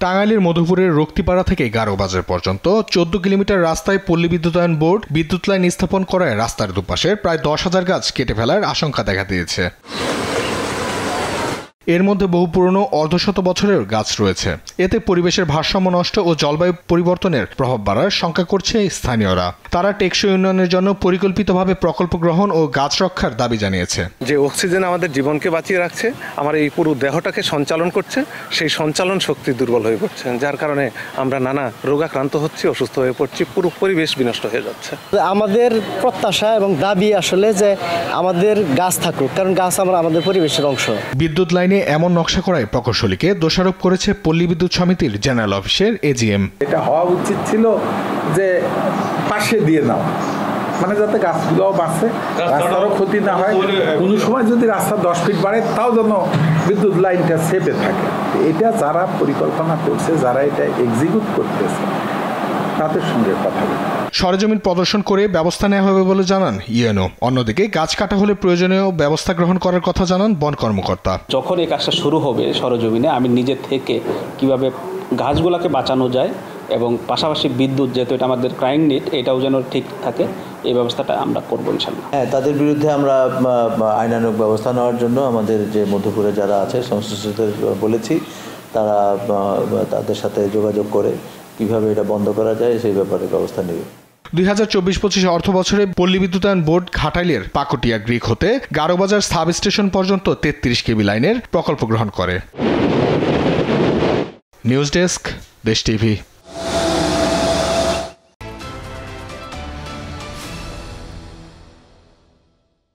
টাঙ্গাইলের মধুপুরের রক্তিপাড়া থেকে গারোবাজার পর্যন্ত 14 কিলোমিটার রাস্তায় পল্লী বিদ্যুতায়ন বোর্ড বিদ্যুৎ লাইন স্থাপন করায় রাস্তার দুপাশে প্রায় 10,000 গাছ কেটে ফেলার আশঙ্কা দেখা দিয়েছে। এর মধ্যে বহু পুরনো অর্ধশত বছরের গাছ রয়েছে। এতে পরিবেশের ভারসাম্য নষ্ট ও জলবায়ু পরিবর্তনের প্রভাব বাড়ার শঙ্কা করছে স্থানীয়রা। তারা টেকসই উন্নয়নের জন্য পরিকল্পিতভাবে প্রকল্প গ্রহণ ও গাছ রক্ষার দাবি জানিয়েছে। যে অক্সিজেন আমাদের জীবনকে বাঁচিয়ে রাখছে, আমার এই পুরো দেহটাকে সঞ্চালন করছে, সেই সঞ্চালন শক্তি দুর্বল হয়ে পড়ছে, যার কারণে আমরা নানা রোগাক্রান্ত হচ্ছি, অসুস্থ হয়ে পড়ছি, পুরো পরিবেশ বিনষ্ট হয়ে যাচ্ছে। আমাদের প্রত্যাশা এবং দাবি আসলে যে আমাদের গাছ থাকুক, কারণ গাছ আমাদের পরিবেশের অংশ। বিদ্যুৎ লাইনে এমন নকশা করায় প্রকৌশলীকে দোষারোপ করেছে পল্লী বিদ্যুৎ সমিতির জেনারেল অফিসের এজিএম। এটা হওয়া উচিত ছিল যে পাশে দিয়ে নাও, মানে যাতে গাছগুলোও বাঁচে, রাস্তারও ক্ষতি না হয়। কোনো সময় যদি রাস্তা 10 ফিট বাড়ে তাও যেন বিদ্যুৎ লাইনটা সেফে থাকে। এটা যারা পরিকল্পনা করছে, যারা এটা এক্সিকিউট করতেছে, তাদের সঙ্গে কথা বলি। সরেজমিন প্রদর্শন করে ব্যবস্থা নেওয়া হবে বলে জানান ইউএনও। অন্যদিকে গাছ কাটা হলে প্রয়োজনীয় ব্যবস্থা গ্রহণ করার কথা জানান বন কর্মকর্তা। যখন এই কাজটা শুরু হবে সরেজমিনে, আমি নিজে থেকে কিভাবে গাছগুলোকে বাঁচানো যায় এবং পাশাপাশি বিদ্যুৎ, যেহেতু এটা আমাদের ক্রাইম নিড, এটাও যেন ঠিক থাকে, এই ব্যবস্থাটা আমরা করবো ইনশাল্লাহ। হ্যাঁ, তাদের বিরুদ্ধে আমরা আইনানুগ ব্যবস্থা নেওয়ার জন্য আমাদের যে মধ্যপুরে যারা আছে সংশ্লিষ্টদের বলেছি, তারা তাদের সাথে যোগাযোগ করে কিভাবে এটা বন্ধ করা যায় সেই ব্যাপারে ব্যবস্থা নেবে। 2024-25 অর্থ বছরে পল্লী বিদ্যুতায়ন বোর্ড ঘাটাইলের পাকুটিয়া গ্রিক হতে গারোবাজার সাব স্টেশন পর্যন্ত 33 কেবি লাইনের প্রকল্প গ্রহণ করে। নিউজ ডেস্ক, দেশ টিভি।